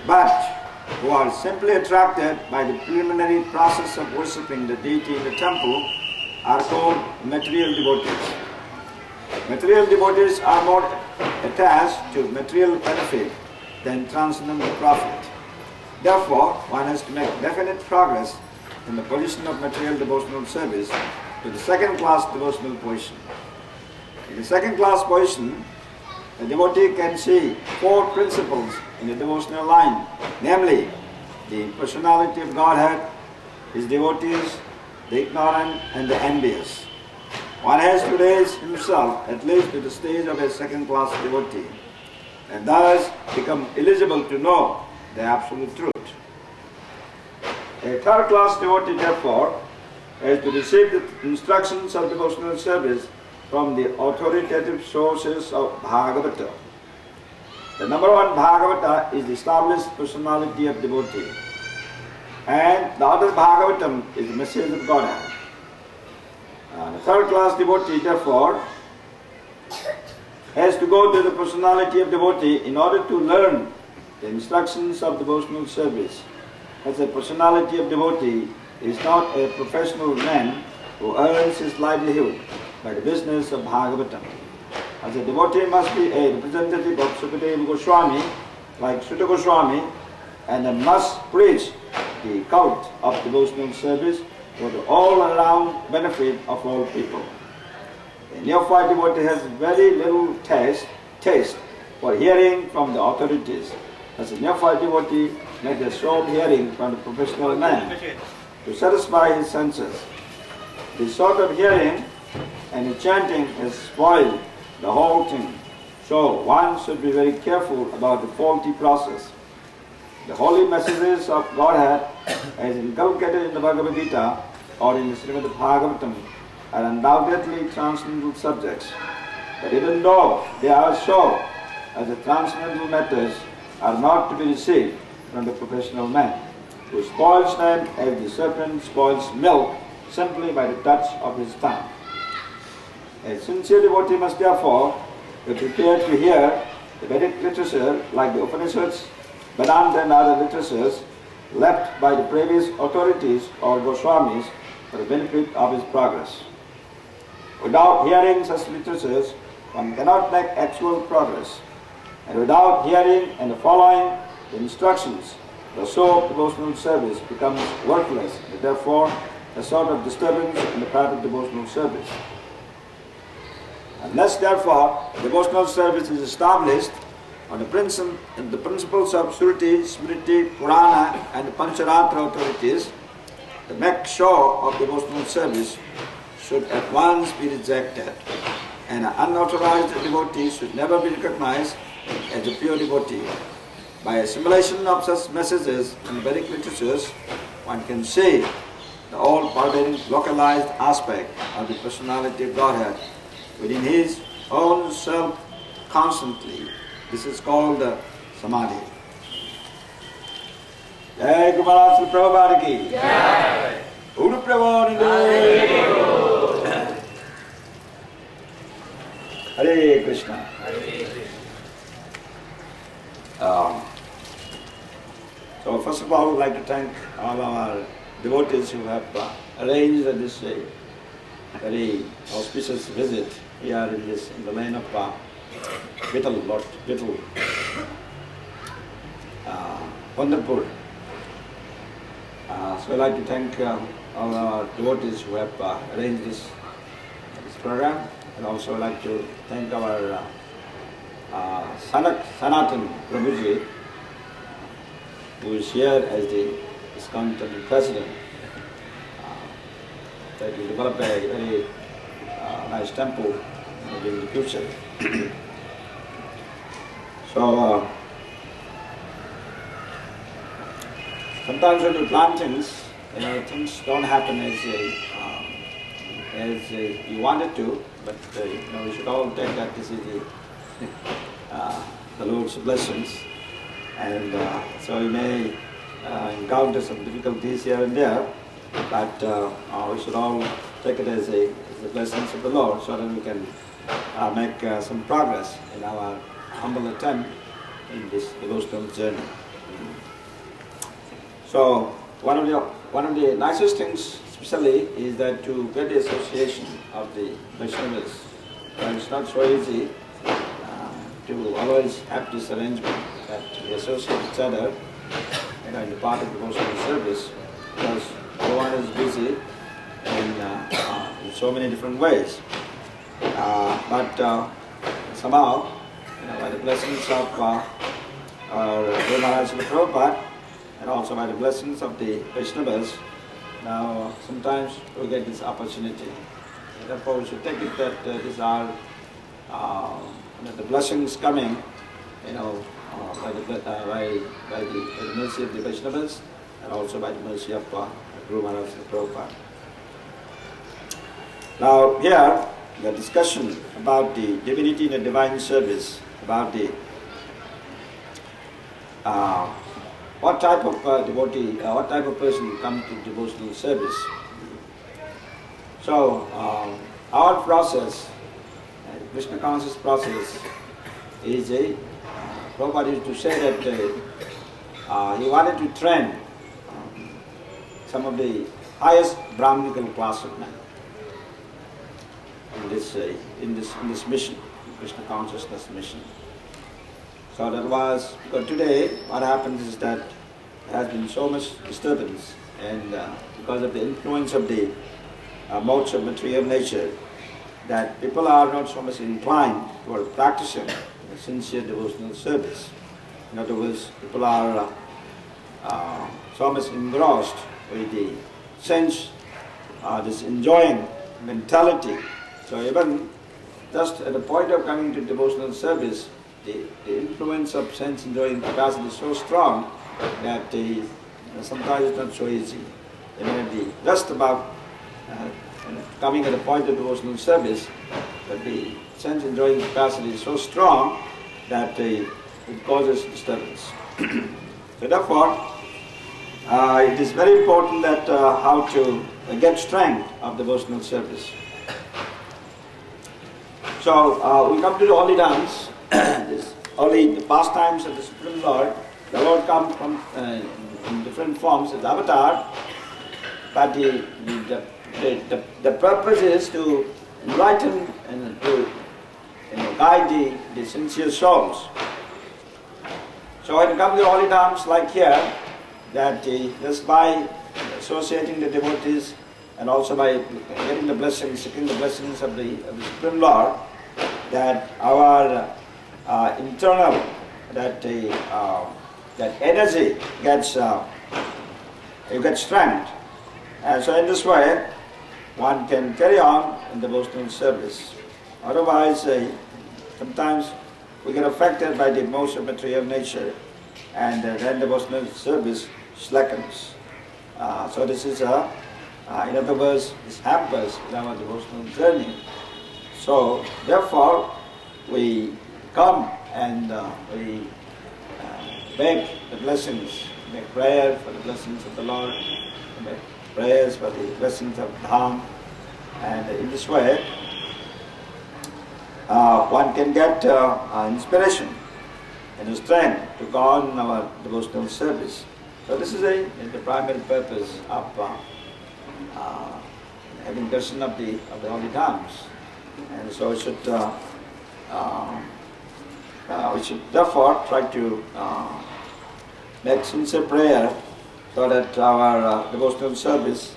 but who are simply attracted by the preliminary process of worshipping the deity in the temple are called material devotees. Material devotees are more attached to material benefit than transcendental profit. Therefore, one has to make definite progress in the position of material devotional service to the second-class devotional position. In the second-class position, the devotee can see four principles in the devotional line, namely the personality of Godhead, His devotees, the ignorant and the envious. One has to raise himself at least to the stage of a second-class devotee and thus become eligible to know the absolute truth. A third-class devotee, therefore, has to receive the instructions of devotional service from the authoritative sources of Bhagavatam. The number one Bhagavata is the established personality of devotee, and the other Bhagavatam is the message of Godhead. The third-class devotee, therefore, has to go to the personality of devotee in order to learn the instructions of devotional service. As a personality of devotee is not a professional man who earns his livelihood by the business of Bhagavatam. As a devotee must be a representative of Sukadeva Goswami, like Sutta Goswami, and must preach the cult of devotional service for the all-around benefit of all people. A neophyte devotee has very little taste for hearing from the authorities. As a neophyte devotee makes a show of hearing from the professional man to satisfy his senses. This sort of hearing and chanting has spoiled the whole thing. So one should be very careful about the faulty process. The holy messages of Godhead, as inculcated in the Bhagavad Gita or in the Srimad Bhagavatam, are undoubtedly transcendental subjects. But even though they are so, as the transcendental matters are not to be received from the professional man, who spoils them as the serpent spoils milk simply by the touch of his tongue. A sincere devotee must therefore be prepared to hear the Vedic literature like the Upanishads, Vedanta and other literatures left by the previous authorities or Goswamis for the benefit of his progress. Without hearing such literatures, one cannot make actual progress. And without hearing and following the instructions, the soul of devotional service becomes worthless, and therefore a sort of disturbance in the path of devotional service. Unless, therefore, devotional service is established on the principles of Shruti, Smriti, Purana and the Pancharatra authorities, the make show of devotional service should at once be rejected, and an unauthorized devotee should never be recognized as a pure devotee. By assimilation of such messages in Vedic literatures, one can see the all-pervading localized aspect of the personality of Godhead within his own self constantly. This is called Samadhi. Jai Guru Srila Prabhupada ki. Jai. Guru Prabhupada. Hare Krishna. So first of all, I would like to thank all our devotees who have arranged this very auspicious visit here in the lane of Lord Vittal, Pandharpur. So I'd like to thank all our devotees who have arranged this program, and also I'd like to thank our Sanatan Prabhuji, who is here as the ISKCON Temple President, that will develop a very nice temple in the future. So sometimes when you plan things, things don't happen as you wanted to, but we should all take that this is the Lord's blessings, and so we may encounter some difficulties here and there, but we should all take it as the blessings of the Lord, so that we can make some progress in our humble attempt in this devotional journey. So one of the nicest things, especially, is that to get the association of the Vaishnavas. And it's not so easy to always have this arrangement that we associate each other, in the part of devotional service, because everyone is busy in so many different ways. But somehow, by the blessings of our Guru Maharaj Srila Prabhupada, and also by the blessings of the Vaishnavas, now sometimes we get this opportunity. Therefore, we should take it that these are the blessings coming, by the mercy of the Vaishnavas, and also by the mercy of Guru Maharaj Srila Prabhupada. Now here, the discussion about the divinity in the divine service, about the what type of devotee, what type of person will come to devotional service. So our process, Krishna conscious process, is Prabhupada used to say that he wanted to train some of the highest Brahminical class of men in this mission, Krishna consciousness mission. So that was, because today what happens is that there has been so much disturbance, and because of the influence of the modes of material nature, that people are not so much inclined toward practicing sincere devotional service. In other words, people are so much engrossed with the sense, this enjoying mentality. So even just at the point of coming to devotional service, the influence of sense enjoying capacity is so strong that sometimes it's not so easy. Immediately, just about coming at the point of devotional service, but the sense enjoying capacity is so strong that it causes disturbance. So therefore, it is very important that how to get strength of devotional service. So we come to the holy dance, the pastimes of the Supreme Lord. The Lord comes from in different forms as avatar, but the purpose is to enlighten and to guide the sincere souls. So when you come to the holy dance like here, that just by associating the devotees and also by getting the blessings, seeking the blessings of the Supreme Lord, that our internal, that energy gets you get strength, and so in this way one can carry on in devotional service. Otherwise, sometimes we get affected by the modes of material nature, and then devotional service slackens. So this is in other words, this hampers in our devotional journey. So therefore, we come and we beg the blessings, make prayer for the blessings of the Lord, make prayers for the blessings of Dham, and in this way, one can get inspiration and strength to go on our devotional service. So this is the primary purpose of having darshan of the holy dhams. And so we should therefore try to make sincere prayer so that our devotional service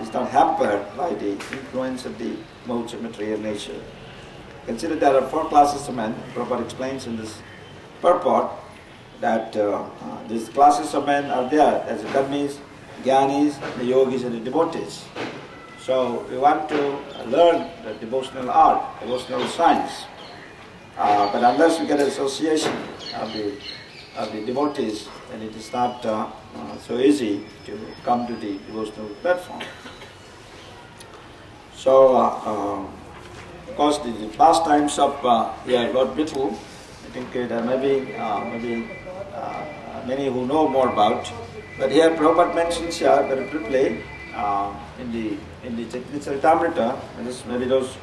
is not hampered by the influence of the modes of material nature. Consider there are 4 classes of men. Prabhupada explains in this purport that these classes of men are there as the karmis, jnanis, the yogis, and the devotees. So we want to learn the devotional art, devotional science. But unless we get association of the devotees, then it is not so easy to come to the devotional platform. So, of course, the pastimes of Lord Bittul, I think there may be many who know more about. But here Prabhupada mentions here very briefly in the Chaitanya Charitamrita, and this maybe those